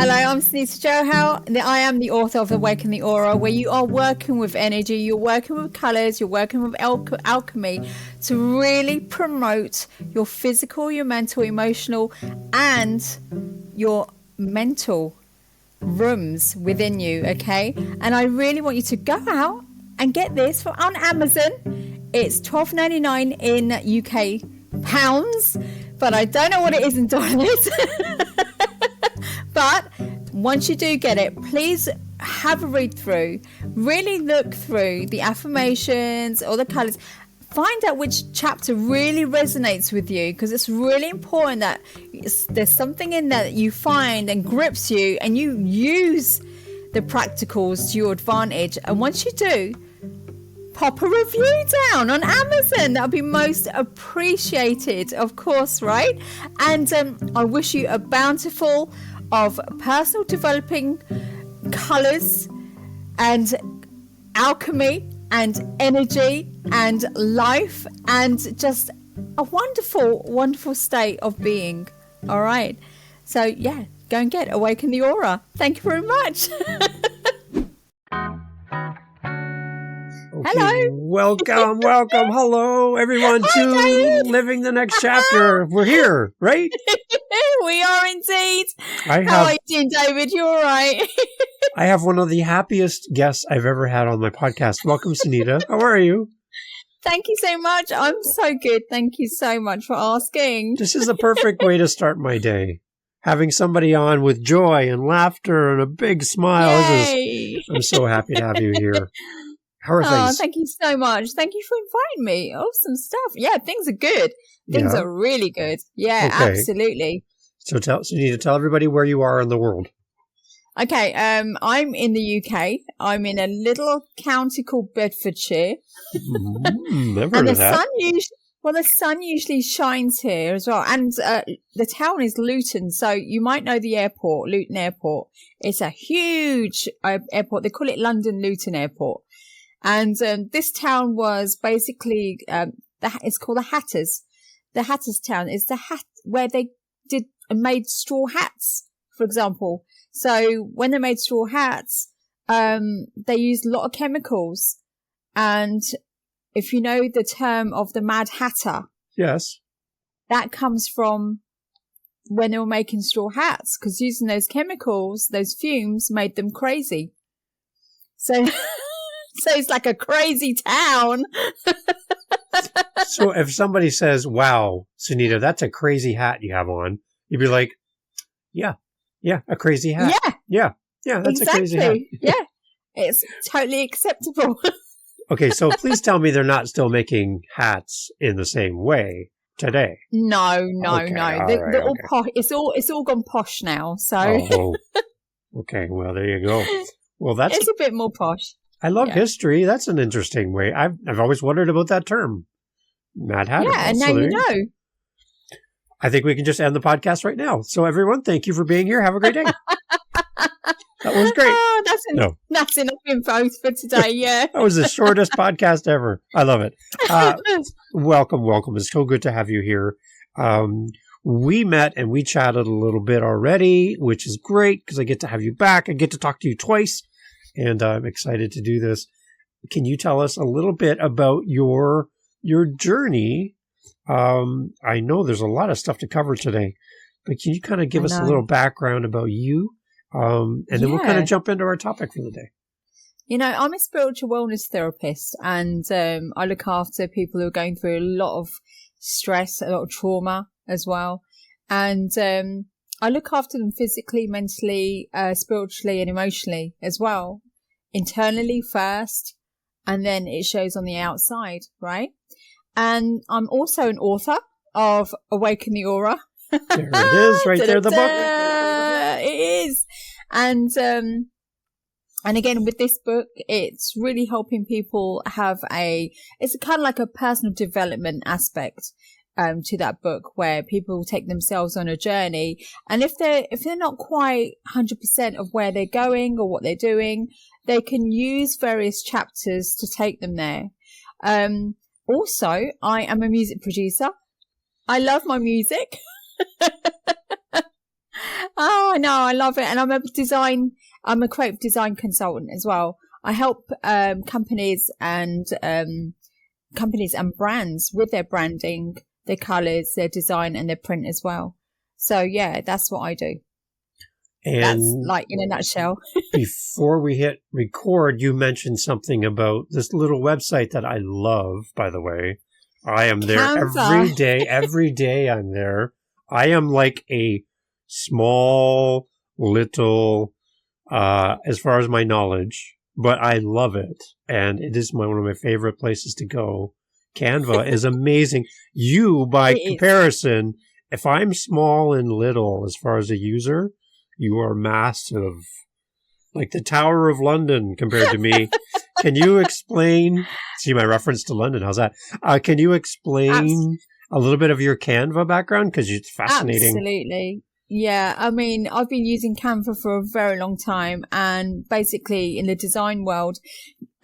Hello, I'm Sunita Johal. I am the author of Awaken the Aura, where you are working with energy, you're working with colors, you're working with alchemy to really promote your physical, your mental, emotional, and your mental rooms within you, okay? And I really want you to go out and get this on Amazon. It's $12.99 in UK pounds, but I don't know what it is in dollars. But once you do get it, please have a read through, really look through the affirmations or the colors, find out which chapter really resonates with you, because it's really important that there's something in there that you find and grips you and you use the practicals to your advantage. And once you do, pop a review down on Amazon. That would be most appreciated, of course, right? And I wish you a bountiful of personal developing colors and alchemy and energy and life and just a wonderful, wonderful state of being. All right. So yeah, go and get Awaken the Aura. Thank you very much. Okay, hello. Welcome. Hello, everyone, to David. Living the Next Chapter. We're here, right? We are indeed. How are you doing, David? You all right? I have one of the happiest guests I've ever had on my podcast. Welcome, Sunita. How are you? Thank you so much. I'm so good. Thank you so much for asking. This is the perfect way to start my day. Having somebody on with joy and laughter and a big smile. Yay. I'm so happy to have you here. How are things? Thank you so much. Thank you for inviting me. Awesome stuff. Yeah, things are good. Things are really good. Yeah, okay. Absolutely. So you need to tell everybody where you are in the world. Okay, I'm in the UK. I'm in a little county called Bedfordshire. Never and heard that. The sun usually shines here as well. And the town is Luton, so you might know the airport, Luton Airport. It's a huge airport. They call it London Luton Airport. And this town was basically it's called the Hatters. The Hatters town is the hat where they made straw hats, for example. So when they made straw hats, they used a lot of chemicals. And if you know the term of the Mad Hatter, yes, that comes from when they were making straw hats, because using those chemicals, those fumes, made them crazy. So. So it's like a crazy town. So if somebody says, wow, Sunita, that's a crazy hat you have on, you'd be like, yeah, a crazy hat. Yeah, that's exactly. A crazy hat. Yeah, it's totally acceptable. Okay, so please tell me they're not still making hats in the same way today. No. Okay, they're all posh. It's all gone posh now. So. Oh, okay, well, there you go. Well, it's a bit more posh. I love history. That's an interesting way. I've always wondered about that term. Mad Hatter. Yeah, and now you know. I think we can just end the podcast right now. So everyone, thank you for being here. Have a great day. That was great. Oh, that's enough info for today, yeah. That was the shortest podcast ever. I love it. Welcome. It's so good to have you here. We met and we chatted a little bit already, which is great because I get to have you back. I get to talk to you twice. And I'm excited to do this. Can you tell us a little bit about your journey? I know there's a lot of stuff to cover today, but can you kind of give us a little background about you? And then we'll kind of jump into our topic for the day. You know, I'm a spiritual wellness therapist, and I look after people who are going through a lot of stress, a lot of trauma as well. And I look after them physically, mentally, spiritually and emotionally as well. Internally first, and then it shows on the outside, right? And I'm also an author of Awaken the Aura. There it is, right there, the book. It is. And again, with this book, it's really helping people have it's kind of like a personal development aspect to that book, where people take themselves on a journey, and if they're not quite 100% of where they're going or what they're doing, they can use various chapters to take them there. Also, I am a music producer. I love my music. Oh, I know, I love it. And I'm a creative design consultant as well. I help companies and brands with their branding, their colors, their design, and their print as well. So yeah, that's what I do. And that's like in a nutshell. Before we hit record, you mentioned something about this little website that I love, by the way. I am there Canva. every day. Every day I'm there. I am like a small, little, as far as my knowledge, but I love it. And it is one of my favorite places to go. Canva is amazing. You, by comparison, if I'm small and little as far as a user, you are massive. Like the Tower of London compared to me. Can you explain? See my reference to London. How's that? Can you explain a little bit of your Canva background? Because it's fascinating. Absolutely. Yeah. I mean, I've been using Canva for a very long time. And basically in the design world,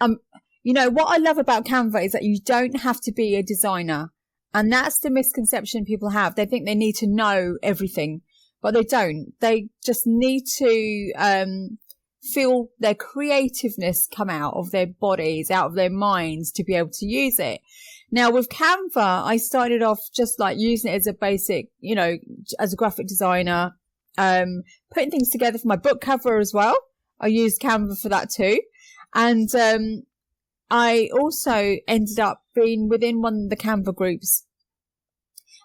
you know, what I love about Canva is that you don't have to be a designer. And that's the misconception people have. They think they need to know everything, but they don't. They just need to feel their creativeness come out of their bodies, out of their minds to be able to use it. Now with Canva, I started off just like using it as a basic, you know, as a graphic designer, putting things together for my book cover as well. I used Canva for that too. And I also ended up being within one of the Canva groups.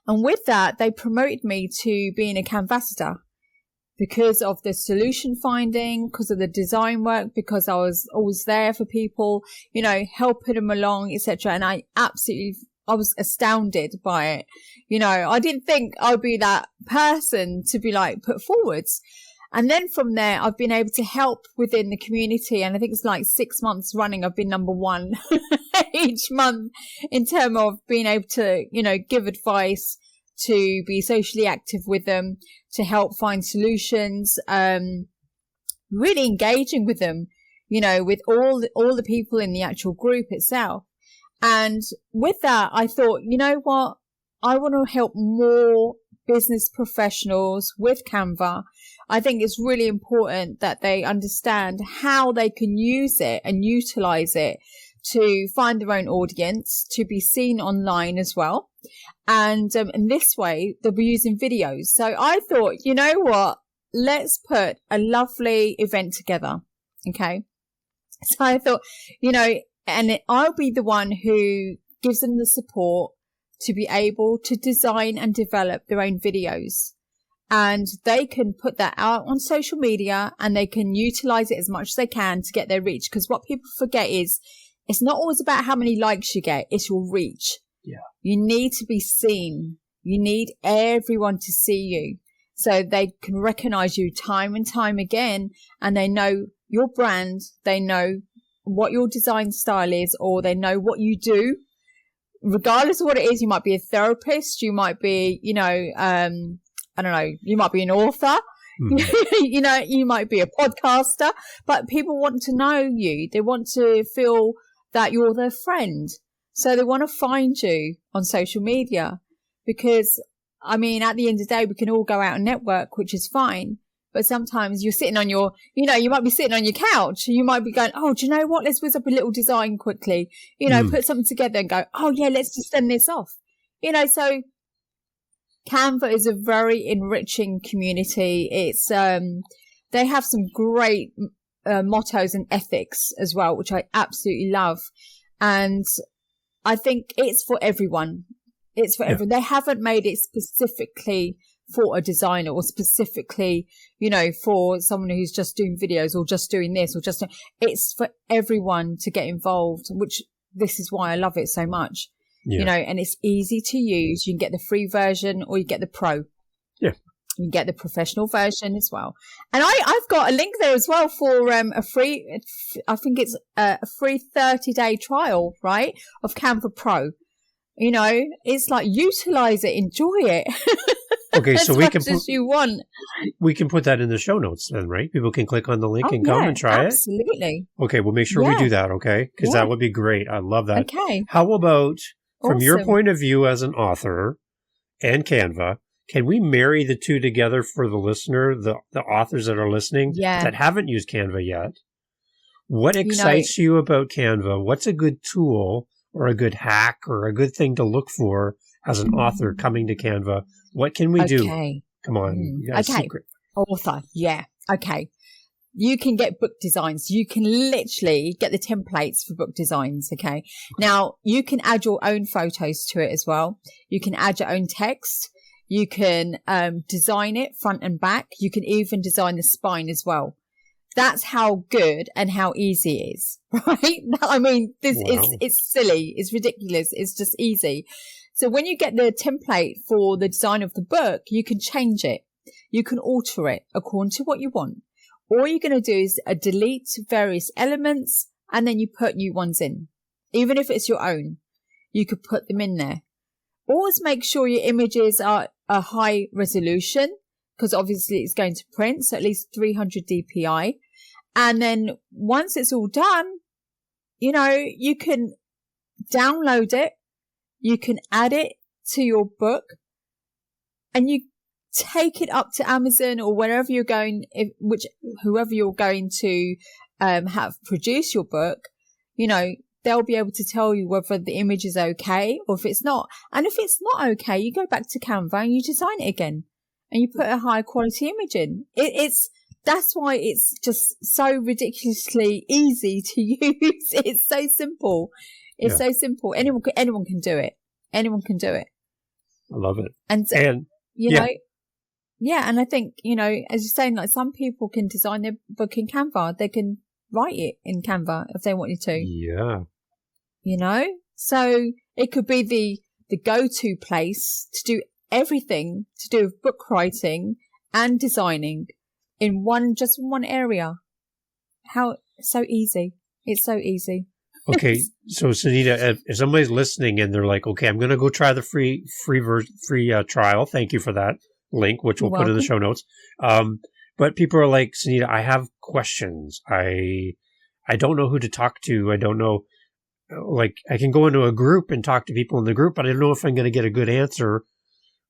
And with that, they promoted me to being a Canvassador because of the solution finding, because of the design work, because I was always there for people, you know, helping them along, etc. And I was astounded by it. You know, I didn't think I'd be that person to be like put forwards. And then from there, I've been able to help within the community. And I think it's like 6 months running. I've been number one each month in terms of being able to, you know, give advice, to be socially active with them, to help find solutions, really engaging with them, you know, with all the people in the actual group itself. And with that, I thought, you know what? I want to help more business professionals with Canva. I think it's really important that they understand how they can use it and utilize it to find their own audience, to be seen online as well. And in this way, they'll be using videos. So I thought, you know what? Let's put a lovely event together. Okay. So I thought, you know, and I'll be the one who gives them the support to be able to design and develop their own videos. And they can put that out on social media and they can utilize it as much as they can to get their reach. Because what people forget is it's not always about how many likes you get, it's your reach. Yeah. You need to be seen. You need everyone to see you so they can recognize you time and time again. And they know your brand. They know what your design style is, or they know what you do. Regardless of what it is, you might be a therapist. You might be, you know, I don't know, you might be an author. You know, you might be a podcaster, but people want to know you. They want to feel that you're their friend. So they want to find you on social media because, I mean, at the end of the day, we can all go out and network, which is fine. But sometimes you're sitting on your, you know, you might be sitting on your couch and you might be going, oh, do you know what? Let's whiz up a little design quickly, you know, put something together and go, oh yeah, let's just send this off. You know, so Canva is a very enriching community. It's, they have some great mottos and ethics as well, which I absolutely love. And I think it's for everyone. It's for everyone. They haven't made it specifically for a designer or specifically, you know, for someone who's just doing videos or just doing this or just, it's for everyone to get involved, which this is why I love it so much, you know, and it's easy to use. You can get the free version or you get the pro. Yeah. You get the professional version as well. And I've got a link there as well for a free, I think it's a free 30-day trial, right, of Canva Pro. You know, it's like utilize it, enjoy it. Okay, so we can we can put that in the show notes then, right? People can click on the link and come and try absolutely. it. Okay, we'll make sure we do that, okay? Because that would be great. I love that. Okay. How about, from your point of view as an author and Canva, can we marry the two together for the listener, the authors that are listening that haven't used Canva yet? What excites you about Canva? What's a good tool or a good hack or a good thing to look for as an author coming to Canva? What can we do? Come on. You got a secret. Author. Yeah. Okay. You can get book designs. You can literally get the templates for book designs. Okay. Now you can add your own photos to it as well. You can add your own text. You can design it front and back. You can even design the spine as well. That's how good and how easy it is, right? I mean, it's silly. It's ridiculous. It's just easy. So when you get the template for the design of the book, you can change it. You can alter it according to what you want. All you're going to do is delete various elements and then you put new ones in. Even if it's your own, you could put them in there. Always make sure your images are a high resolution because obviously it's going to print. So at least 300 dpi. And then once it's all done, you can download it. You can add it to your book and you take it up to Amazon or wherever you're going, whoever you're going to have produce your book, they'll be able to tell you whether the image is okay or if it's not. And if it's not okay, you go back to Canva and you design it again and you put a high quality image in. That's why it's just so ridiculously easy to use. It's so simple. It's so simple. Anyone can do it. Anyone can do it. I love it. And and I think, as you're saying, like some people can design their book in Canva. They can write it in Canva if they wanted to. Yeah. So it could be the go-to place to do everything to do with book writing and designing in one area. How so easy. It's so easy. Okay. So Sunita, if somebody's listening and they're like, okay, I'm going to go try the free trial. Thank you for that link, which we'll put in the show notes. But people are like, Sunita, I have questions. I don't know who to talk to. I don't know, like I can go into a group and talk to people in the group, but I don't know if I'm going to get a good answer.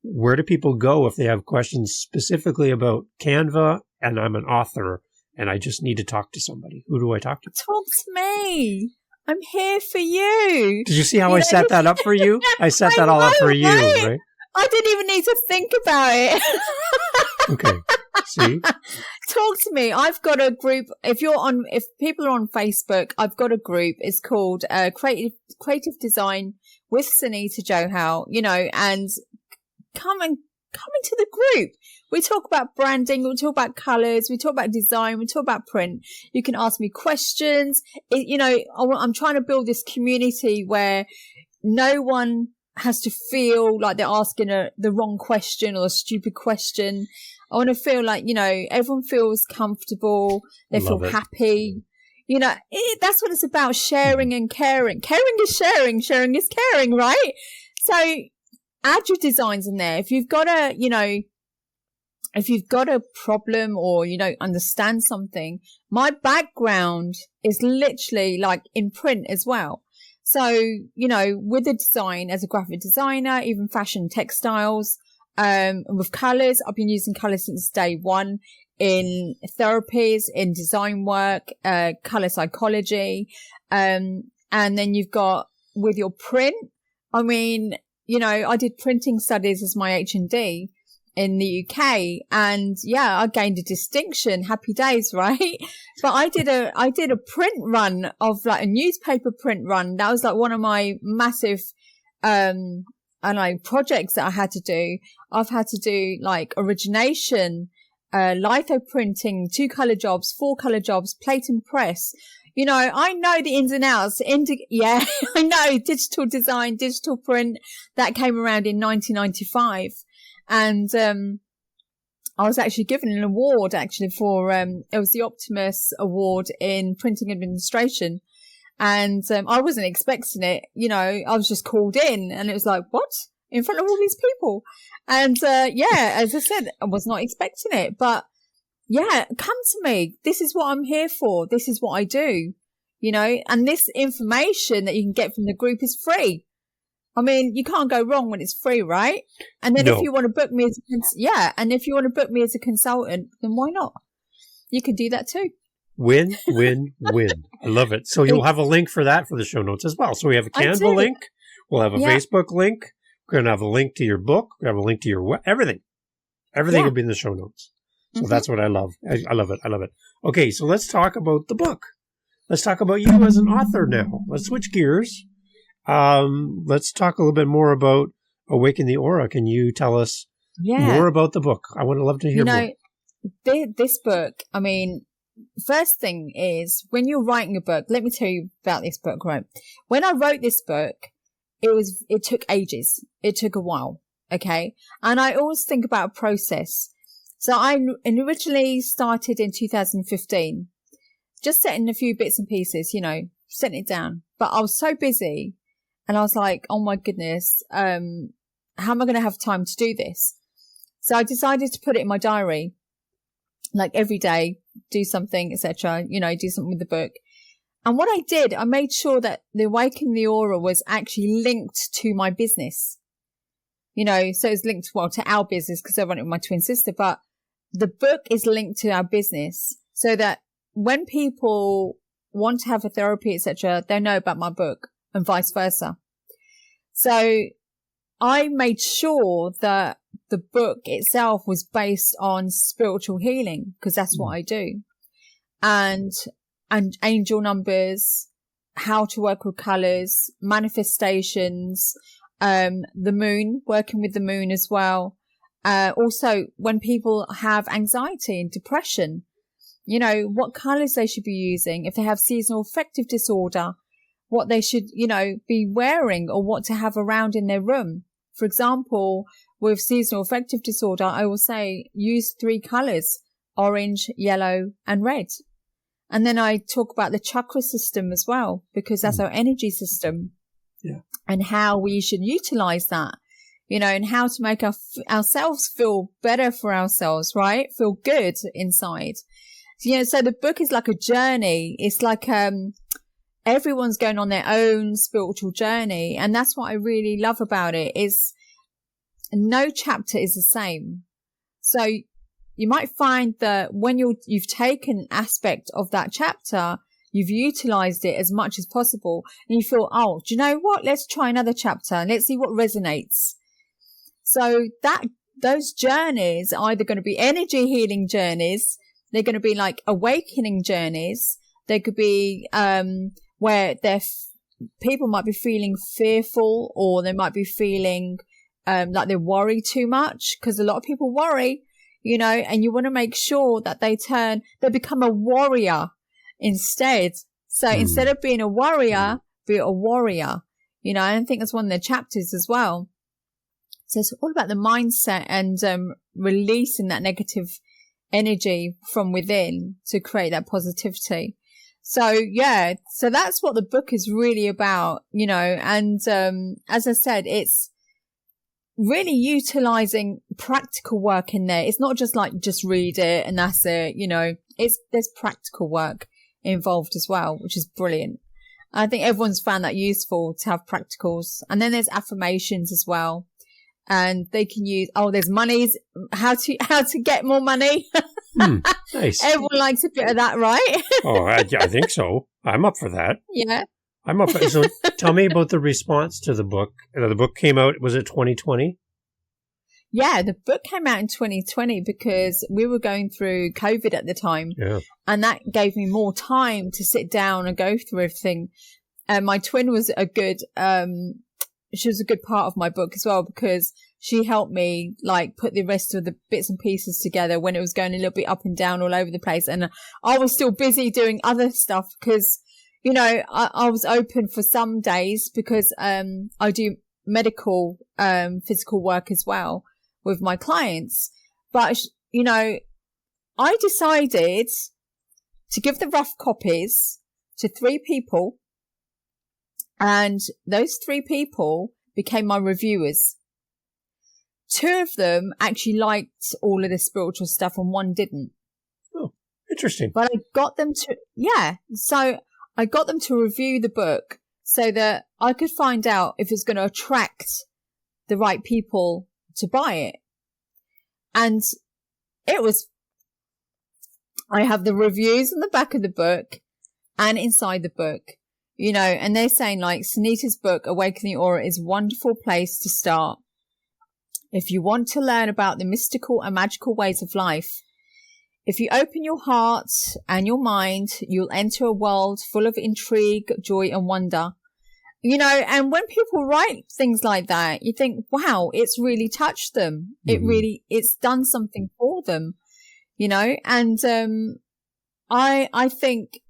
Where do people go if they have questions specifically about Canva and I'm an author and I just need to talk to somebody? Who do I talk to? Talk to me. I'm here for you. Did you see how I set that up for you? I set that all up for you, right? I didn't even need to think about it. Okay. See? Talk to me. I've got a group. If people are on Facebook, I've got a group. It's called Creative Design with Sunita Johal, and come into the group. We talk about branding, we talk about colors, we talk about design, we talk about print. You can ask me questions. I'm trying to build this community where no one has to feel like they're asking the wrong question or a stupid question. I want to feel like, everyone feels comfortable. They feel happy. That's what it's about, sharing and caring. Caring is sharing. Sharing is caring, right? So add your designs in there. If you've got a problem or you don't understand something, my background is literally like in print as well. So, with the design as a graphic designer, even fashion textiles, and with colors, I've been using colors since day one in therapies, in design work, color psychology. And then you've got with your print. I mean, I did printing studies as my H&D in the UK and I gained a distinction. Happy days, right? But I did a print run of like a newspaper print run. That was like one of my massive, projects that I had to do. I've had to do like origination, litho printing, 2-color jobs, 4-color jobs, plate and press. I know the ins and outs. I know digital design, digital print that came around in 1995. And, I was actually given an award for, it was the Optimus Award in printing administration. And, I wasn't expecting it. I was just called in and it was like, what? In front of all these people. And, as I said, I was not expecting it, but come to me. This is what I'm here for. This is what I do, and this information that you can get from the group is free. I mean, you can't go wrong when it's free, right? And then No. if you want to book me and if you want to book me as a consultant, then why not? You can do that too. Win, win, win. I love it. So you'll have a link for that for the show notes as well. So we have a Canva link. We'll have a Facebook link. We're going to have a link to your book. We have a link to your everything. Everything will be in the show notes. So that's what I love. I love it. I love it. Okay, so let's talk about the book. Let's talk about you as an author now. Let's switch gears. Let's talk a little bit more about Awaken the Aura. Can you tell us more about the book? I would love to hear more. This book, I mean, first thing is when you're writing a book, let me tell you about this book, right? When I wrote this book, it took ages. It took a while. Okay. And I always think about a process. So I originally started in 2015, just setting a few bits and pieces, you know, setting it down. But I was so busy and I was like, oh my goodness, how am I going to have time to do this? So I decided to put it in my diary, like every day, do something, etc., you know, do something with the book. And what I did, I made sure that the Awaken the Aura was actually linked to my business. You know, so it's linked, well, to our business because I run it with my twin sister, but the book is linked to our business so that when people want to have a therapy, etc., they know about my book and vice versa. So I made sure that the book itself was based on spiritual healing because that's what I do. And angel numbers, how to work with colors, manifestations, the moon, working with the moon as well. Also, when people have anxiety and depression, you know, what colors they should be using. If they have seasonal affective disorder, what they should, you know, be wearing or what to have around in their room. For example, with seasonal affective disorder, I will say use 3 colors, orange, yellow, and red. And then I talk about the chakra system as well, because that's our energy system and how we should utilize that. You know, and how to make ourselves feel better for ourselves, right? Feel good inside. You know, so the book is like a journey. It's like, everyone's going on their own spiritual journey. And that's what I really love about it is no chapter is the same. So you might find that when you've taken an aspect of that chapter, you've utilized it as much as possible and you feel, oh, do you know what? Let's try another chapter and let's see what resonates. So those journeys are either going to be energy healing journeys. They're going to be like awakening journeys. They could be, where people might be feeling fearful or they might be feeling, like they worry too much because a lot of people worry, you know, and you want to make sure that they become a warrior instead. So instead of being a warrior, be a warrior, you know, and I think that's one of the chapters as well. So it's all about the mindset and releasing that negative energy from within to create that positivity. So so that's what the book is really about, you know, and as I said, it's really utilizing practical work in there. It's not just like just read it and that's it, you know, there's practical work involved as well, which is brilliant. I think everyone's found that useful to have practicals. And then there's affirmations as well. And they can use, there's monies, how to get more money. Nice. Everyone likes a bit of that, right? I think so. I'm up for that. Yeah. I'm up for it. So tell me about the response to the book. The book came out, was it 2020? Yeah, the book came out in 2020 because we were going through COVID at the time. Yeah. And that gave me more time to sit down and go through everything. And my twin was she was a good part of my book as well because she helped me like put the rest of the bits and pieces together when it was going a little bit up and down all over the place. And I was still busy doing other stuff because, you know, I was open for some days because I do medical physical work as well with my clients. But, you know, I decided to give the rough copies to 3 people. And those 3 people became my reviewers. 2 of them actually liked all of the spiritual stuff and 1 didn't. Oh, interesting. But I got them to, so I got them to review the book so that I could find out if it's going to attract the right people to buy it. And I have the reviews on the back of the book and inside the book, you know, and they're saying like Sunita's book, Awaken the Aura, is a wonderful place to start. If you want to learn about the mystical and magical ways of life, if you open your heart and your mind, you'll enter a world full of intrigue, joy, and wonder. You know, and when people write things like that, you think, wow, it's really touched them. It's done something for them, you know, and I think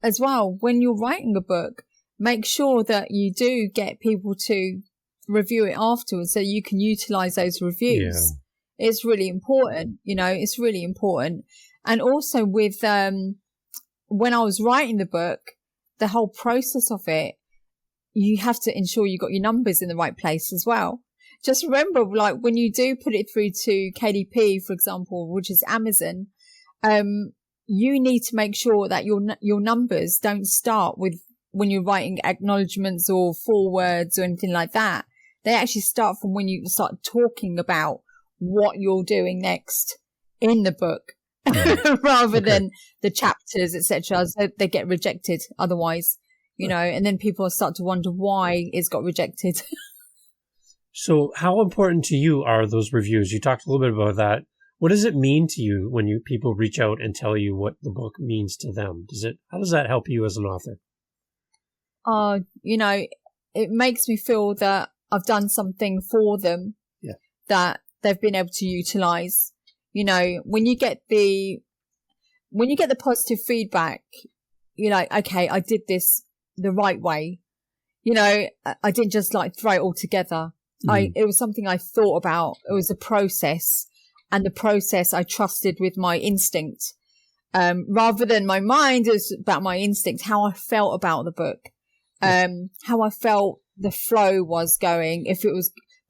as well, when you're writing a book, make sure that you do get people to review it afterwards so you can utilize those reviews. Yeah. It's really important, you know, it's really important. And also with, when I was writing the book, the whole process of it, you have to ensure you got your numbers in the right place as well. Just remember, like when you do put it through to KDP, for example, which is Amazon, you need to make sure that your numbers don't start with when you're writing acknowledgements or forewords or anything like that. They actually start from when you start talking about what you're doing next in the book, rather than the chapters, etc. So they get rejected otherwise, you know, and then people start to wonder why it's got rejected. So how important to you are those reviews? You talked a little bit about that. What does it mean to you when people reach out and tell you what the book means to them? How does that help you as an author? You know, it makes me feel that I've done something for them that they've been able to utilize. You know, when you get the positive feedback, you're like, okay, I did this the right way. You know, I didn't just like throw it all together. It was something I thought about. It was a process, and the process I trusted with my instinct, rather than my mind. Is about my instinct, how I felt about the book, how I felt the flow was going.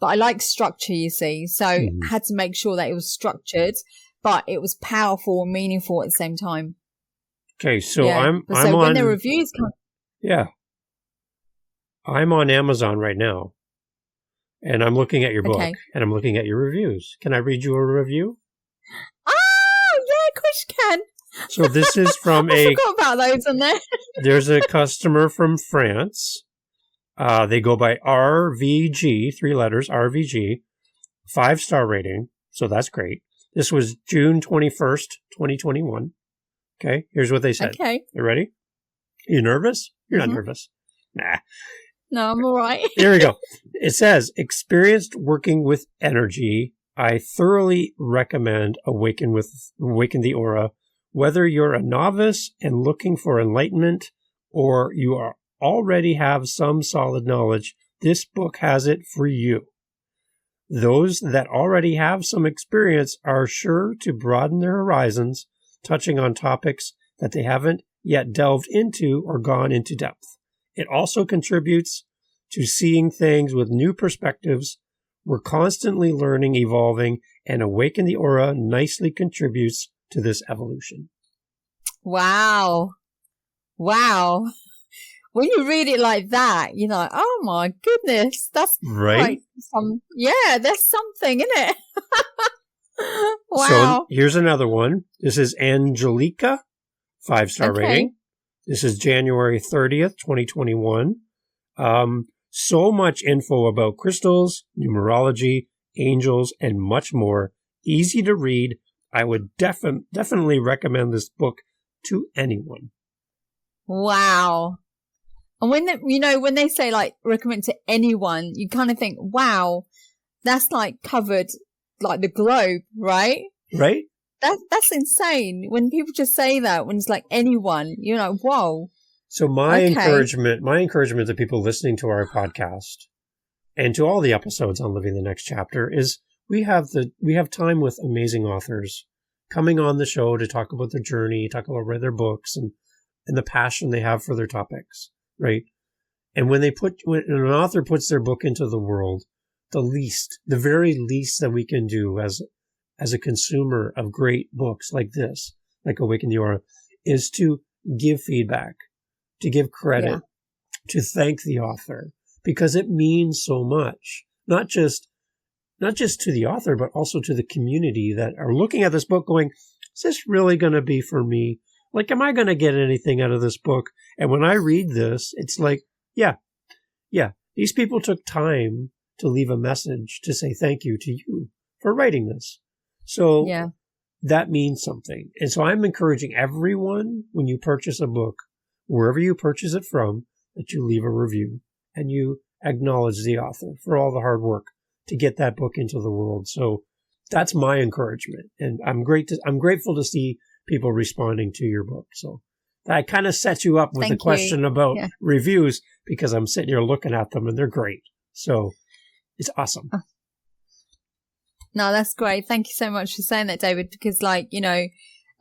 But I like structure, you see, so I had to make sure that it was structured, but it was powerful and meaningful at the same time. Okay, so when the reviews come, I'm on Amazon right now. And I'm looking at your book, and I'm looking at your reviews. Can I read you a review? Oh, yeah, of course you can. So this is from I forgot about those on there. There's a customer from France. They go by RVG, 3 letters, RVG, 5-star rating. So that's great. This was June 21st, 2021. Okay, here's what they said. Okay. You ready? You nervous? You're not nervous. Nah. No, I'm all right. Here we go. It says, experienced working with energy. I thoroughly recommend Awaken the Aura. Whether you're a novice and looking for enlightenment, or you already have some solid knowledge, this book has it for you. Those that already have some experience are sure to broaden their horizons, touching on topics that they haven't yet delved into or gone into depth. It also contributes to seeing things with new perspectives. We're constantly learning, evolving, and Awaken the Aura nicely contributes to this evolution. Wow. Wow. When you read it like that, you're like, oh my goodness, that's right. There's something in it. Wow. So here's another one. This is Angelica, 5-star rating. This is January 30th, 2021. So much info about crystals, numerology, angels, and much more. Easy to read. I would definitely recommend this book to anyone. Wow. And when they say like recommend to anyone, you kind of think, wow, that's like covered like the globe, right? Right. That's insane. When people just say that, when it's like anyone, you're like, whoa. So my encouragement to people listening to our podcast and to all the episodes on Living the Next Chapter is we have time with amazing authors coming on the show to talk about their journey, talk about their books and the passion they have for their topics, right? And when an author puts their book into the world, the very least that we can do as a consumer of great books like this, like Awaken the Aura, is to give feedback, to give credit, to thank the author, because it means so much, not just to the author, but also to the community that are looking at this book going, is this really going to be for me? Like, am I going to get anything out of this book? And when I read this, it's like, yeah, these people took time to leave a message to say thank you to you for writing this. So that means something. And so I'm encouraging everyone, when you purchase a book, wherever you purchase it from, that you leave a review and you acknowledge the author for all the hard work to get that book into the world. So that's my encouragement. And I'm grateful to see people responding to your book. So that kind of sets you up with the question about reviews, because I'm sitting here looking at them and they're great. So it's awesome. No, that's great. Thank you so much for saying that, David, because like, you know,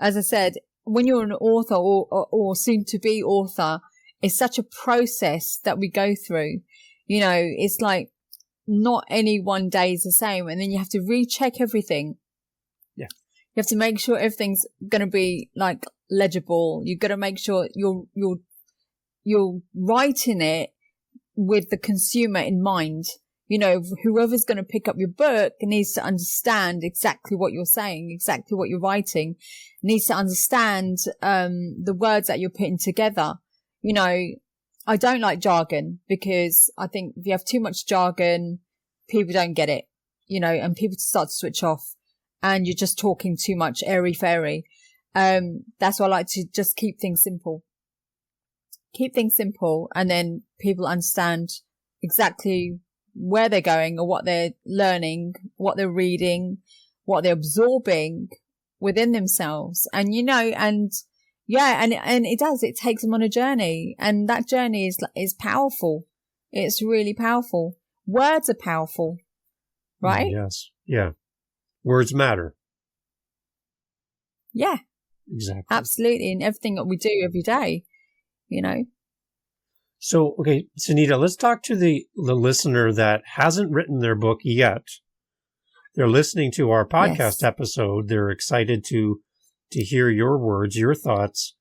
as I said, when you're an author or soon to be author, it's such a process that we go through. You know, it's like not any one day is the same. And then you have to recheck everything. Yeah. You have to make sure everything's going to be like legible. You've got to make sure you're writing it with the consumer in mind. You know, whoever's going to pick up your book needs to understand exactly what you're saying, exactly what you're writing, needs to understand the words that you're putting together. You know, I don't like jargon, because I think if you have too much jargon, people don't get it, you know, and people start to switch off and you're just talking too much airy fairy. That's why I like to just keep things simple. Keep things simple, and then people understand exactly where they're going or what they're learning, what they're reading, what they're absorbing within themselves. And, you know, and it takes them on a journey, and that journey is powerful. It's really powerful. Words are powerful, right? Yes. Yeah. Words matter. Yeah. Exactly. Absolutely. In everything that we do every day, you know. So, okay, Sunita, let's talk to the listener that hasn't written their book yet. They're listening to our podcast episode. They're excited to hear your words, your thoughts.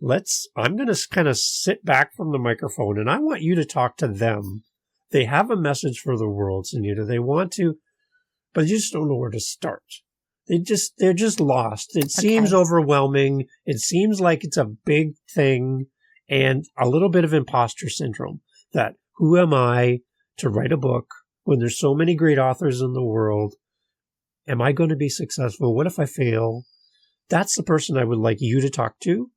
I'm going to kind of sit back from the microphone, and I want you to talk to them. They have a message for the world, Sunita. They want to, but they just don't know where to start. They're just lost. It seems overwhelming. It seems like it's a big thing. And a little bit of imposter syndrome, that who am I to write a book when there's so many great authors in the world? Am I going to be successful? What if I fail? That's the person I would like you to talk to.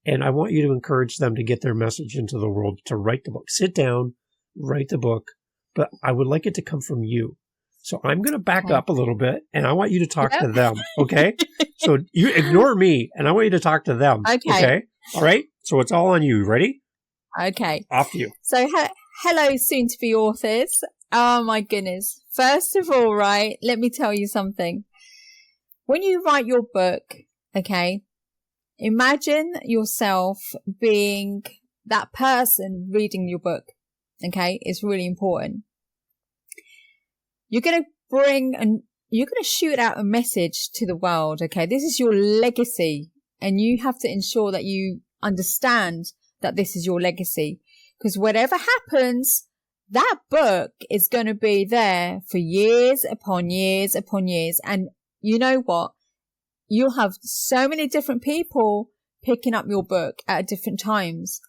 And I want you to encourage them to get their message into the world, to write the book. Sit down, write the book, but I would like it to come from you. So I'm going to back up a little bit, and I want you to talk to them, okay? So you ignore me, and I want you to talk to them, okay? All right? So it's all on you. Ready? Okay. Off to you. So hello, soon-to-be authors. Oh, my goodness. First of all, right, let me tell you something. When you write your book, okay, imagine yourself being that person reading your book, okay? It's really important. You're going to shoot out a message to the world, okay? This is your legacy, and you have to ensure that you understand that this is your legacy, because whatever happens, that book is going to be there for years upon years upon years. And you know what? You'll have so many different people picking up your book at different times.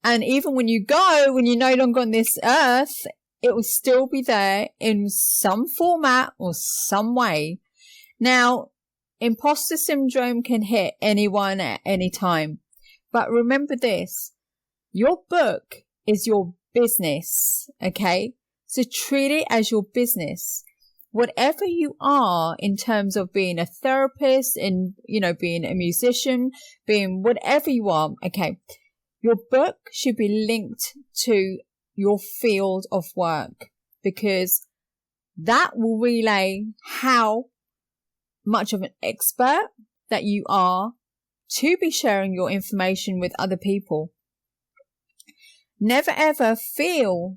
And even when you're no longer on this earth, it will still be there in some format or some way. Now, imposter syndrome can hit anyone at any time. But remember this, your book is your business, okay? So treat it as your business. Whatever you are in terms of being a therapist, in, you know, being a musician, being whatever you are, okay? Your book should be linked to your field of work, because that will relay how much of an expert that you are to be sharing your information with other people. Never ever feel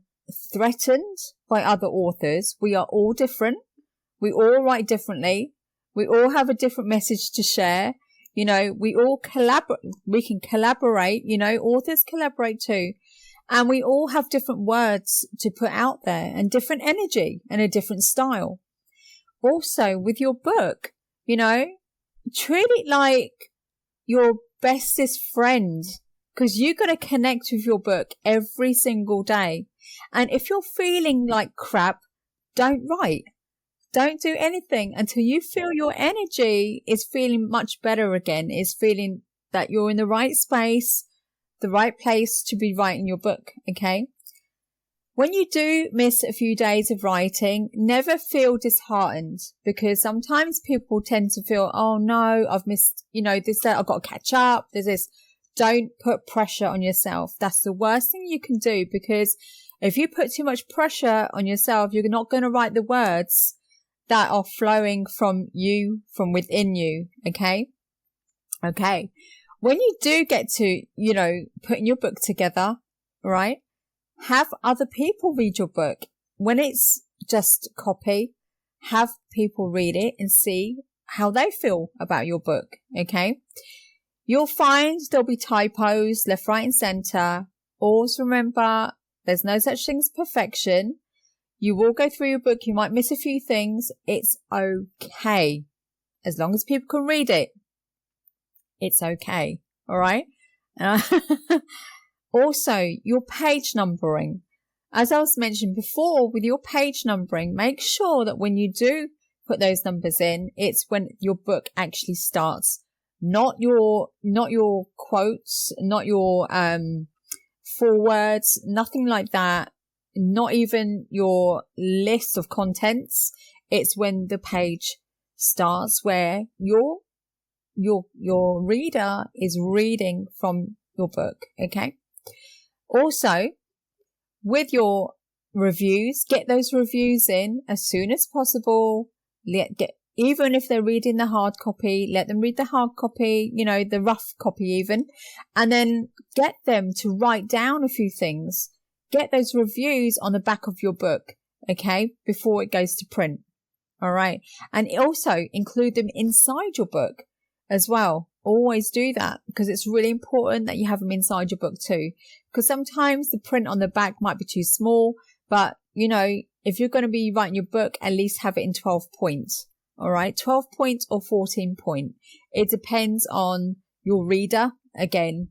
threatened by other authors. We are all different. We all write differently. We all have a different message to share. You know, we all collaborate. We can collaborate. You know, authors collaborate too. And we all have different words to put out there and different energy and a different style. Also with your book, treat it like your bestest friend, because you're going to connect with your book every single day. And if you're feeling like crap, don't write. Don't do anything until you feel your energy is feeling much better again, is feeling that you're in the right space, the right place to be writing your book. Okay. When you do miss a few days of writing, never feel disheartened, because sometimes people tend to feel, oh no, I've missed, this, that, I've got to catch up. There's this. Don't put pressure on yourself. That's the worst thing you can do, because if you put too much pressure on yourself, you're not going to write the words that are flowing from you, from within you. Okay. Okay. When you do get to, putting your book together, right? Have other people read your book. When it's just copy, have people read it and see how they feel about your book. Okay. You'll find there'll be typos left, right and center. Always remember, there's no such thing as perfection. You will go through your book. You might miss a few things. It's okay. As long as people can read it, it's okay. All right. Also, your page numbering. As I was mentioned before, with your page numbering, make sure that when you do put those numbers in, it's when your book actually starts. Not your quotes, not your forewords, nothing like that. Not even your list of contents. It's when the page starts, where your reader is reading from your book. Okay. Also, with your reviews, get those reviews in as soon as possible. Even if they're reading the hard copy, let them read the hard copy, the rough copy even, and then get them to write down a few things. Get those reviews on the back of your book, okay, before it goes to print. All right. And also include them inside your book as well. Always do that, because it's really important that you have them inside your book too. Because sometimes the print on the back might be too small, but if you're going to be writing your book, at least have it in 12 points. All right. 12 points or 14 point. It depends on your reader. Again,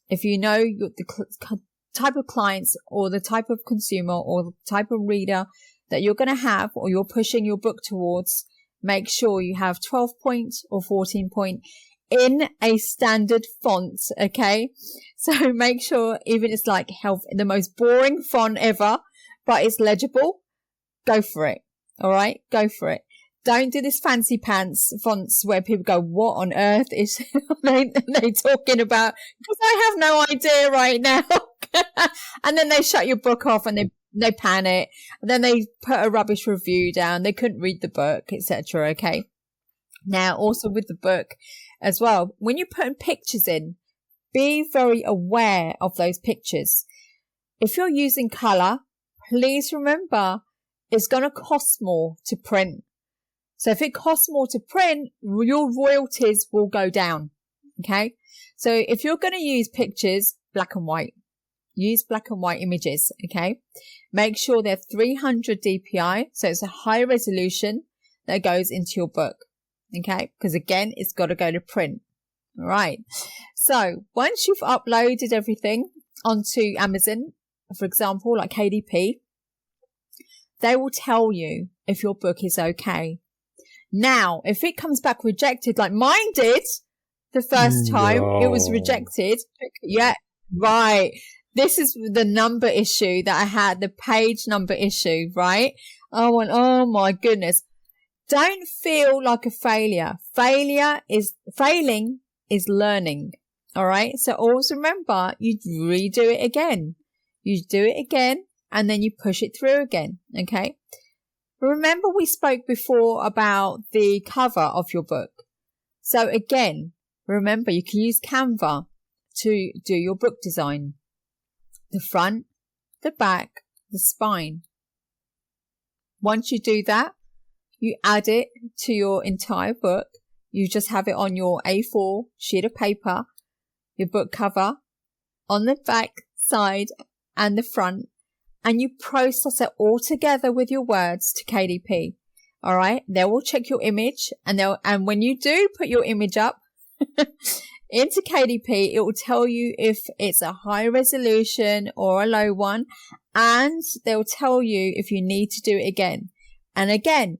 if the type of clients or the type of consumer or the type of reader that you're going to have, or you're pushing your book towards, make sure you have 12 point or 14 point in a standard font. Okay. So make sure, even it's like the most boring font ever, but it's legible. Go for it. All right. Go for it. Don't do this fancy pants fonts where people go, what on earth is they talking about? Because I have no idea right now. And then they shut your book off and they panic. And then they put a rubbish review down. They couldn't read the book, etc. Okay. Now, also with the book as well, when you're putting pictures in, be very aware of those pictures. If you're using color, please remember it's going to cost more to print. So if it costs more to print, your royalties will go down. Okay. So if you're going to use pictures, black and white, use black and white images. Okay. Make sure they're 300 DPI. So it's a high resolution that goes into your book. Okay. Because again, it's got to go to print. All right. So once you've uploaded everything onto Amazon, for example, like KDP, they will tell you if your book is okay. Now, if it comes back rejected, like mine did the first time, it was rejected. Yeah, right. This is the number issue that I had, the page number issue, right? I went, oh my goodness. Don't feel like a failure. Failing is learning. All right. So always remember, you redo it again. You do it again and then you push it through again. Okay. Remember we spoke before about the cover of your book. So again, remember you can use Canva to do your book design. The front, the back, the spine. Once you do that, you add it to your entire book. You just have it on your A4 sheet of paper, your book cover, on the back side and the front, and you process it all together with your words to KDP. All right. They will check your image, and when you do put your image up into KDP, it will tell you if it's a high resolution or a low one, and they'll tell you if you need to do it again. And again,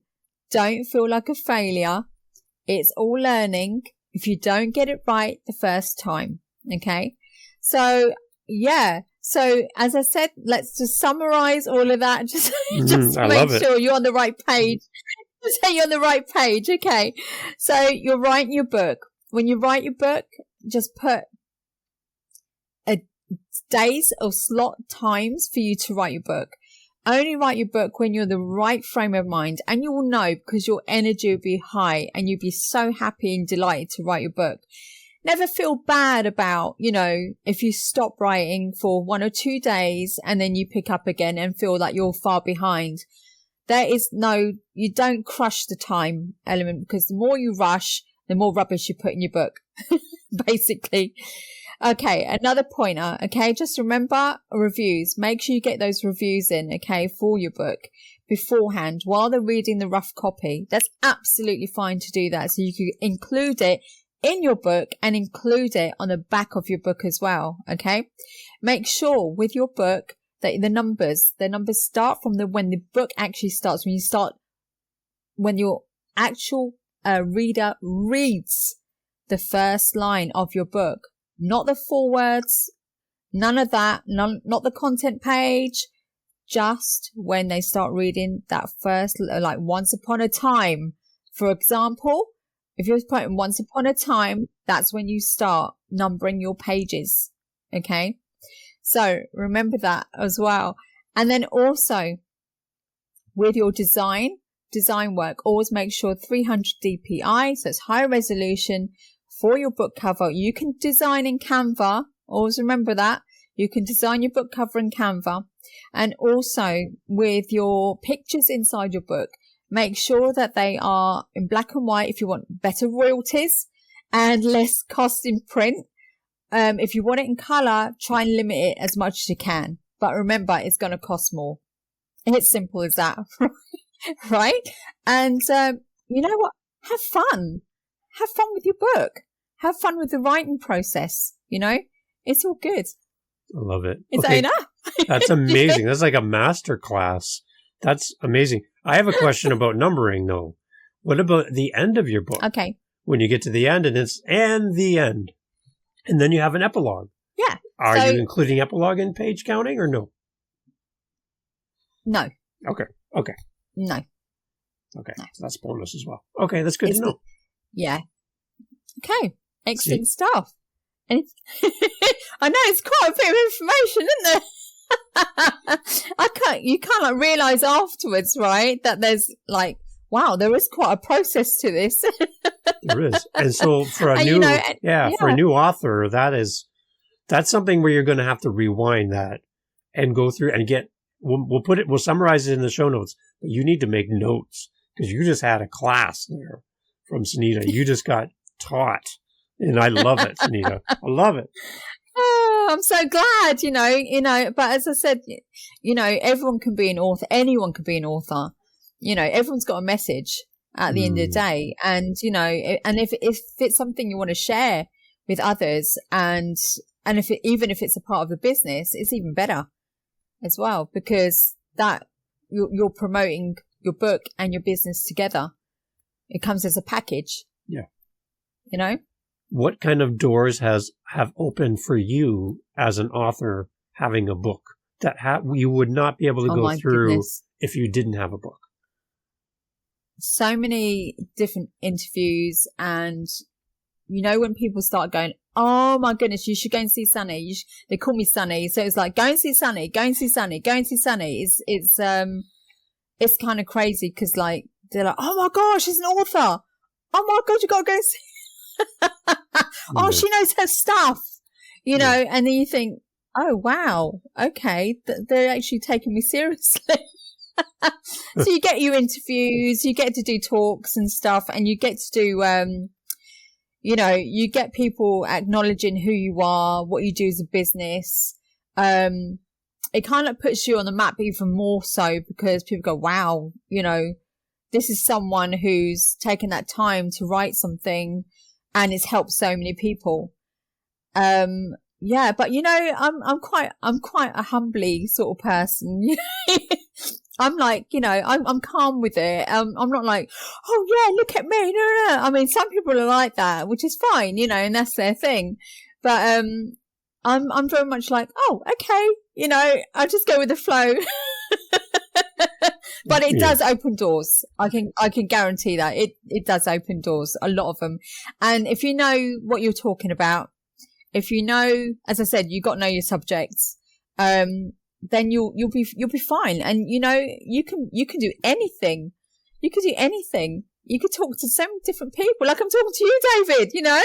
don't feel like a failure. It's all learning if you don't get it right the first time. Okay. So yeah. So as I said, let's just summarize all of that. Just to make sure you're on the right page. Just say you're on the right page. Okay. So you're writing your book. When you write your book, just put days or slot times for you to write your book. Only write your book when you're in the right frame of mind, and you will know because your energy will be high and you'll be so happy and delighted to write your book. Never feel bad about, if you stop writing for 1 or 2 days and then you pick up again and feel like you're far behind. You don't crush the time element, because the more you rush, the more rubbish you put in your book, basically. Okay, another pointer, okay? Just remember reviews. Make sure you get those reviews in, okay, for your book beforehand while they're reading the rough copy. That's absolutely fine to do that. So you can include it in your book and include it on the back of your book as well, okay? Make sure with your book that the numbers start from when the book actually starts, when your actual reader reads the first line of your book. Not the forewords, none of that, not the content page, just when they start reading that first, like once upon a time. For example, if you're putting once upon a time, that's when you start numbering your pages. Okay. So remember that as well. And then also with your design work, always make sure 300 DPI. So it's high resolution. For your book cover, you can design in Canva. Always remember that. You can design your book cover in Canva. And also with your pictures inside your book, make sure that they are in black and white if you want better royalties and less cost in print. If you want it in color, try and limit it as much as you can. But remember, it's going to cost more. It's simple as that, right? And you know what? Have fun. Have fun with your book. Have fun with the writing process. It's all good. I love it. Is that enough? That's amazing. That's like a master class. That's amazing. I have a question about numbering, though. What about the end of your book? Okay. When you get to the end and the end, and then you have an epilogue. Yeah. Are you including epilogue in page counting or no? No. Okay. No. Okay. No. So that's bonus as well. Okay. That's good to know. Yeah. Okay. Excellent stuff. And I know it's quite a bit of information, isn't there? You can't realize afterwards, right? That there's wow, there is quite a process to this. There is. And so for a new, for a new author, that's something where you're going to have to rewind that and go through and we'll summarize it in the show notes, but you need to make notes because you just had a class there from Sunita. You just got taught. And I love it, Sunita. I love it. Oh, I'm so glad, but as I said, everyone can be an author. Anyone can be an author. Everyone's got a message at the end of the day. And, and if it's something you want to share with others and even if it's a part of the business, it's even better as well, because that you're promoting your book and your business together. It comes as a package. Yeah. What kind of doors have opened for you as an author having a book that you would not be able to go through if you didn't have a book? So many different interviews, and when people start going, oh my goodness, you should go and see Sunny. They call me Sunny, so it's like go and see Sunny, go and see Sunny, go and see Sunny. It's kind of crazy because they're like, oh my gosh, she's an author. Oh my god, you got to go and see. Oh, she knows her stuff, and then you think, oh wow, okay, they're actually taking me seriously. So you get your interviews, you get to do talks and stuff, and you get to do you get people acknowledging who you are, what you do as a business, it kind of puts you on the map even more so, because people go, wow, you know, this is someone who's taken that time to write something and it's helped so many people. Yeah, but you know, I'm quite a humbly sort of person. I'm like, you know, I'm calm with it. I'm not like, oh yeah, look at me. No. I mean, some people are like that, which is fine, you know, and that's their thing. But, I'm very much like, oh, okay. You know, I just go with the flow. But it does open doors. I can guarantee that it does open doors, a lot of them. And if you know what you're talking about, if you know, as I said, you got to know your subjects, then you'll be fine. And you know, you can do anything. You could do anything. You could talk to so many different people. Like I'm talking to you, David, you know?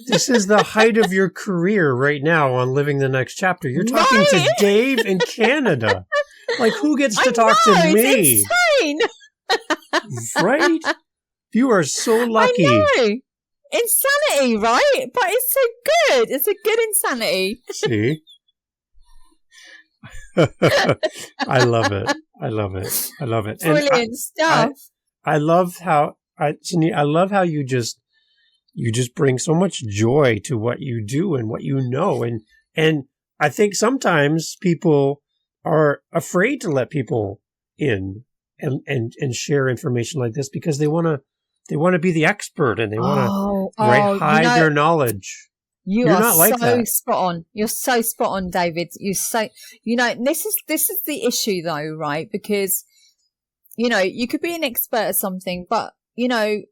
This is the height of your career right now on Living the Next Chapter. You're talking to Dave in Canada. Like, who gets to talk to me? It's insane. Right? You are so lucky. I know. Insanity, right? But it's so good. It's a good insanity. See? I love it. I love it. I love it. Brilliant stuff. I love how you just bring so much joy to what you do and what you know. And I think sometimes people are afraid to let people in and share information like this because they want to be the expert and they want to hide their knowledge. You're not like so that. spot on. You're so spot on, David. You know, this is the issue though, right? Because, you know, you could be an expert at something, but, you know,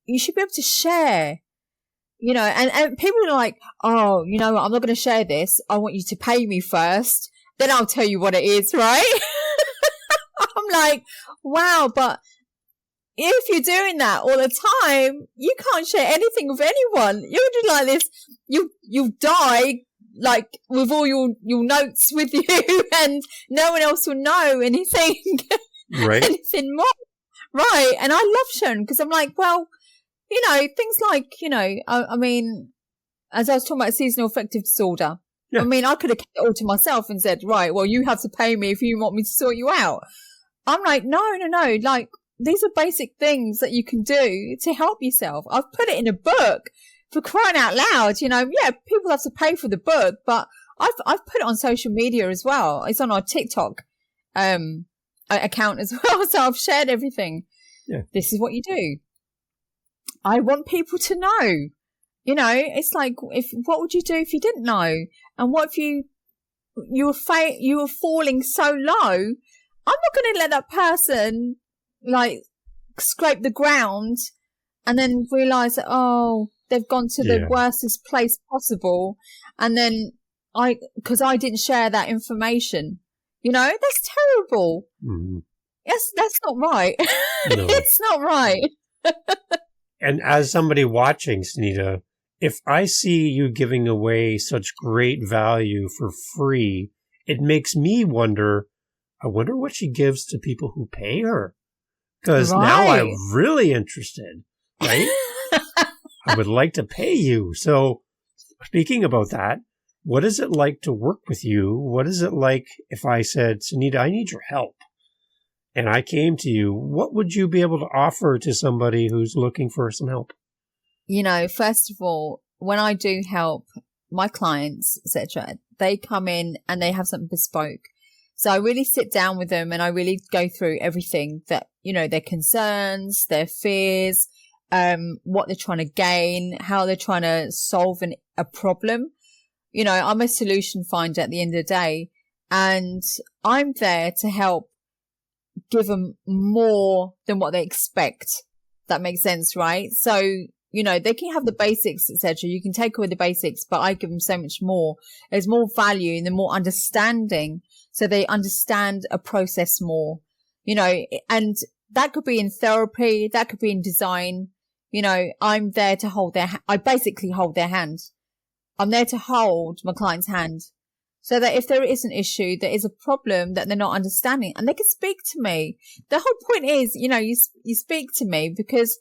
you should be able to share, you know, and people are like, oh, you know what? I'm not going to share this. I want you to pay me first. Then I'll tell you what it is, right? I'm like, wow, but if you're doing that all the time, you can't share anything with anyone. You're just like this. You die like with all your notes with you, and no one else will know anything, right? Anything more, right? And I love sharing because I'm like, well, you know, things like, you know, I mean, as I was talking about seasonal affective disorder. Yeah. I mean, I could have kept it all to myself and said, right, well, you have to pay me if you want me to sort you out. I'm like, no. Like, these are basic things that you can do to help yourself. I've put it in a book, for crying out loud. You know, yeah, people have to pay for the book, but I've put it on social media as well. It's on our TikTok account as well. So I've shared everything. Yeah. This is what you do. I want people to know. You know, it's like, what would you do if you didn't know? And what if you were falling so low? I'm not going to let that person like scrape the ground and then realize that, oh, they've gone to the worstest place possible. And then because I didn't share that information, you know, that's terrible. Mm-hmm. Yes, that's not right. No. It's not right. And as somebody watching, Sunita, if I see you giving away such great value for free, it makes me wonder, I wonder what she gives to people who pay her. Because now I'm really interested, right? I would like to pay you. So speaking about that, what is it like to work with you? What is it like if I said, Sunita, I need your help, and I came to you? What would you be able to offer to somebody who's looking for some help? You know, first of all, when I do help my clients, etc., they come in and they have something bespoke. So I really sit down with them and I really go through everything that, you know, their concerns, their fears, what they're trying to gain, how they're trying to solve a problem. You know, I'm a solution finder at the end of the day, and I'm there to help give them more than what they expect. That makes sense, right? So, you know, they can have the basics, etc. You can take away the basics, but I give them so much more. There's more value and the more understanding. So they understand a process more, you know, and that could be in therapy. That could be in design. You know, I'm there to I basically hold their hand. I'm there to hold my client's hand so that if there is an issue, there is a problem that they're not understanding, and they can speak to me. The whole point is, you know, you speak to me because,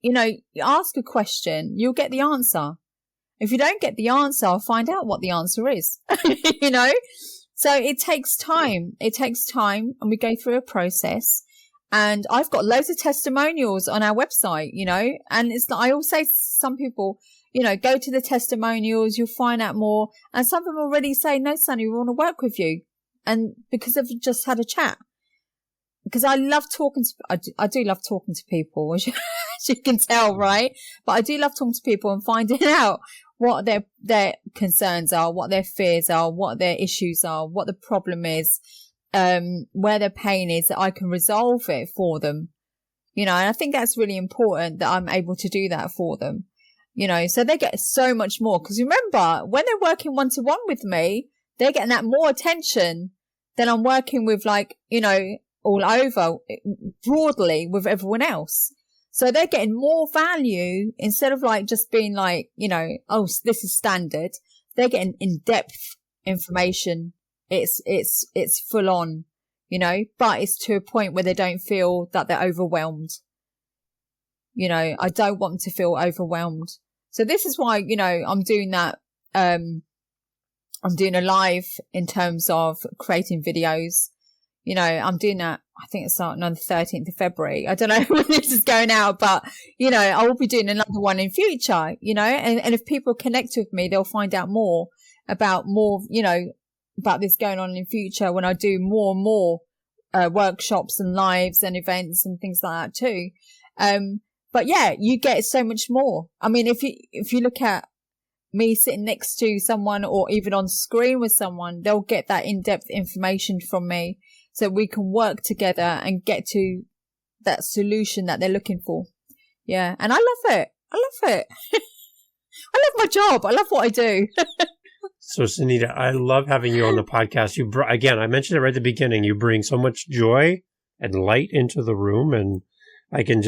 you know, you ask a question, you'll get the answer. If you don't get the answer, I'll find out what the answer is, you know? So it takes time. It takes time, and we go through a process. And I've got loads of testimonials on our website, and I always say to some people, go to the testimonials, you'll find out more. And some of them already say, no, Sunny, we want to work with you. And because they've just had a chat. Because I love talking I do love talking to people, as you can tell, right? But I do love talking to people and finding out what their concerns are, what their fears are, what their issues are, what the problem is, where their pain is, that I can resolve it for them. And I think that's really important that I'm able to do that for them. So they get so much more. Because remember, when they're working one-to-one with me, they're getting that more attention than I'm working with, all over broadly with everyone else. So they're getting more value instead of just being oh, this is standard. They're getting in-depth information. It's full on, but it's to a point where they don't feel that they're overwhelmed. I don't want them to feel overwhelmed. So this is why, I'm doing that. I'm doing a live in terms of creating videos. I'm doing that. I think it's starting on the 13th of February. I don't know when this is going out, but, I will be doing another one in future, and if people connect with me, they'll find out more, about this going on in future when I do more and more, workshops and lives and events and things like that too. But yeah, you get so much more. I mean, if you look at me sitting next to someone or even on screen with someone, they'll get that in-depth information from me. So we can work together and get to that solution that they're looking for. Yeah. And I love it. I love my job. I love what I do. So, Sunita, I love having you on the podcast. Again, I mentioned it right at the beginning. You bring so much joy and light into the room. And I can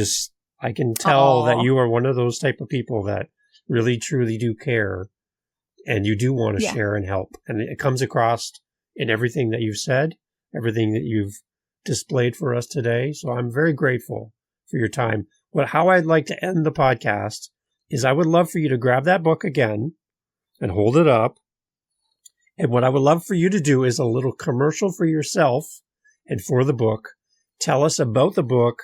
tell that you are one of those type of people that really, truly do care. And you do want to share and help. And it comes across in everything that you've said, everything that you've displayed for us today. So I'm very grateful for your time. How I'd like to end the podcast is I would love for you to grab that book again and hold it up. And what I would love for you to do is a little commercial for yourself and for the book. Tell us about the book,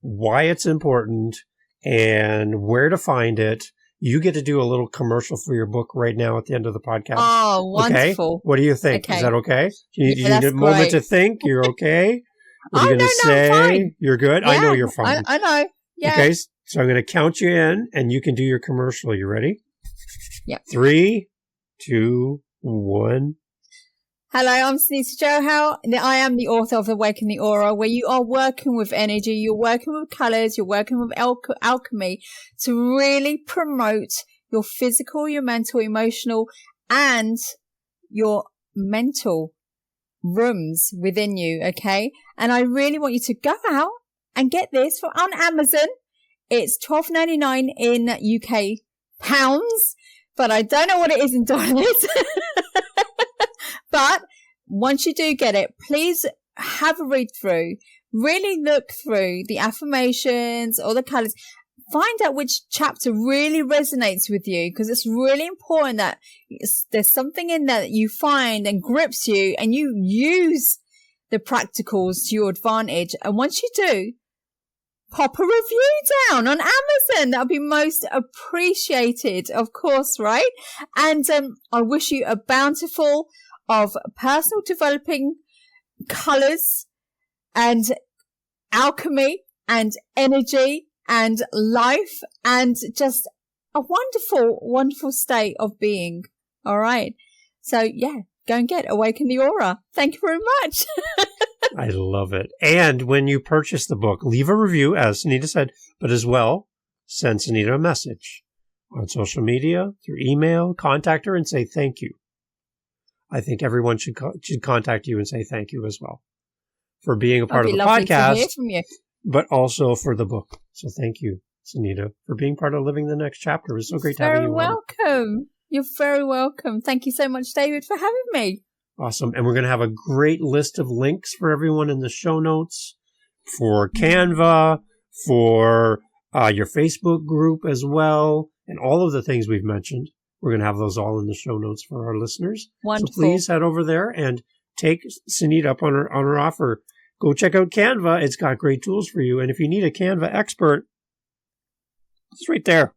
why it's important, and where to find it. You get to do a little commercial for your book right now at the end of the podcast. Oh, wonderful. Okay? What do you think? Okay. Is that okay? You need a moment to think? You're okay? What are you going to say? I'm fine. You're good? Yeah, I know you're fine. I know. Yeah. Okay, so I'm going to count you in, and you can do your commercial. You ready? Yep. 3, 2, 1. Hello, I'm Sunita Johal. I am the author of Awaken the Aura, where you are working with energy, you're working with colors, you're working with alchemy to really promote your physical, your mental, emotional, and your mental rooms within you, okay? And I really want you to go out and get this on Amazon. It's $12.99 in UK pounds, but I don't know what it is in dollars. But once you do get it, please have a read through, really look through the affirmations or the colors, find out which chapter really resonates with you, because it's really important that there's something in there that you find and grips you and you use the practicals to your advantage. And once you do, pop a review down on Amazon. That would be most appreciated, of course, right? And I wish you a bountiful of personal developing colors and alchemy and energy and life and just a wonderful, wonderful state of being. All right. So yeah, go and get Awaken the Aura. Thank you very much. I love it. And when you purchase the book, leave a review, as Sunita said, but as well, send Sunita a message on social media, through email, contact her and say thank you. I think everyone should contact you and say thank you as well for being a part of the podcast, to hear from you. But also for the book. So thank you, Sunita, for being part of Living the Next Chapter. It was so great to have you. You're welcome. You're very welcome. Thank you so much, David, for having me. Awesome. And we're going to have a great list of links for everyone in the show notes for Canva, for your Facebook group as well, and all of the things we've mentioned. We're going to have those all in the show notes for our listeners. Wonderful. So please head over there and take Sunita up on her offer. Go check out Canva. It's got great tools for you. And if you need a Canva expert, it's right there.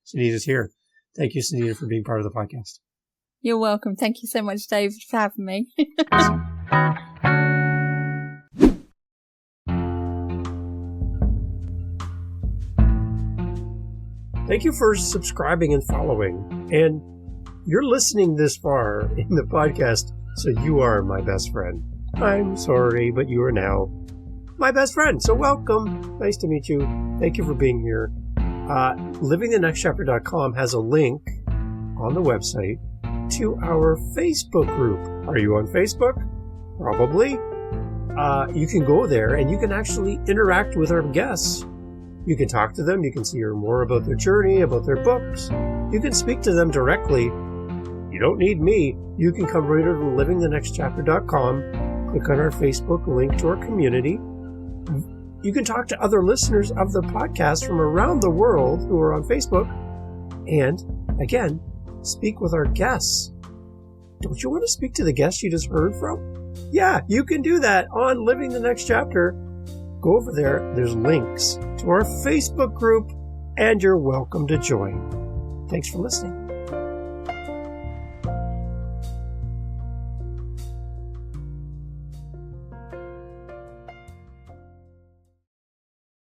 Sunita's here. Thank you, Sunita, for being part of the podcast. You're welcome. Thank you so much, David, for having me. Thank you for subscribing and following. And you're listening this far in the podcast, so you are my best friend. I'm sorry, but you are now my best friend. So welcome. Nice to meet you. Thank you for being here. LivingTheNextChapter.com has a link on the website to our Facebook group. Are you on Facebook? Probably. You can go there and you can actually interact with our guests. You can talk to them. You can hear more about their journey, about their books. You can speak to them directly. You don't need me. You can come right over to livingthenextchapter.com, click on our Facebook link to our community. You can talk to other listeners of the podcast from around the world who are on Facebook. And, again, speak with our guests. Don't you want to speak to the guests you just heard from? Yeah, you can do that on Living the Next Chapter. Go over there. There's links to our Facebook group, and you're welcome to join. Thanks for listening.